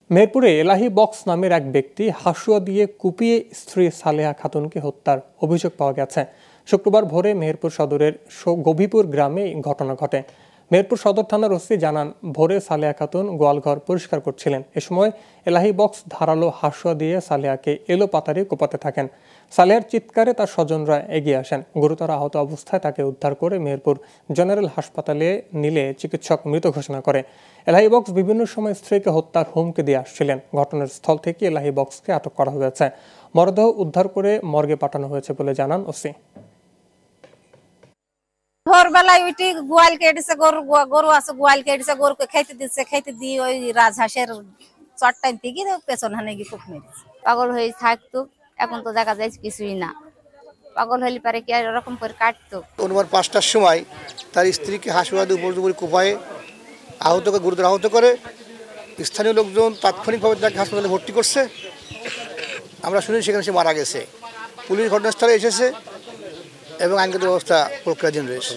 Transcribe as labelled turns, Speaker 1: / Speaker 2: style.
Speaker 1: মেহেরপুরে এলাহি box নামের এক ব্যক্তি হাসুয়া দিয়ে কুপিয়ে স্ত্রী সালেহা খাতুনকে হত্যার অভিযোগ পাওয়া গেছে। শুক্রবার ভোরে মেহেরপুর সদরের গভীপুর গ্রামে ঘটনা ঘটে। মেহেরপুর সদর থানার ওসি জানান, ভোরে সালেহা খাতুন গোয়ালঘর পরিষ্কার করছিলেন। এ সময় এলাহি বক্স ধারালো হাসুয়া দিয়ে সালেহাকে এলোপাতাড়ি কোপাতে থাকেন। সালেহার চিৎকারে তার স্বজনরা এগিয়ে আসেন। গুরুতর আহত অবস্থায় তাকে উদ্ধার করে মেহেরপুর জেনারেল হাসপাতালে নিলে চিকিৎসক মৃত ঘোষণা করে। এলাহি বক্স বিভিন্ন সময় স্ত্রীকে হত্যার হুমকি দিয়ে আসছিলেন। ঘটনার স্থল থেকে এলাহি বক্সকে আটক করা হয়েছে। মরদেহ উদ্ধার করে মর্গে পাঠানো হয়েছে বলে জানান ওসি।
Speaker 2: ভোরবেলায় উঠি গোয়াল কেটেছে, গরু আছে, গোয়াল কেটেছে, গরুকে খাইতে দিচ্ছে, খাইতে দিয়ে ওই রাজহাঁসের চটটাই থেকে পেছন হানে গিয়ে খুব মেরেছে।
Speaker 3: পাগল হয়ে থাকতো, এখন তো দেখা যায় কিছুই না। পাগল হলে পারে কি আর এরকম করে কাটতো।
Speaker 4: অনুমান 5টার সময় তার স্ত্রীকে হাসুয়া দিয়ে উপর কোপায়ে গুরুতর আহত করে। স্থানীয় লোকজন তাৎক্ষণিকভাবে তাকে হাসপাতালে ভর্তি করছে। আমরা শুনি সেখানে সে মারা গেছে। পুলিশ ঘটনাস্থলে এসেছে এবং আইনগত ব্যবস্থা প্রক্রিয়াধীন রয়েছে।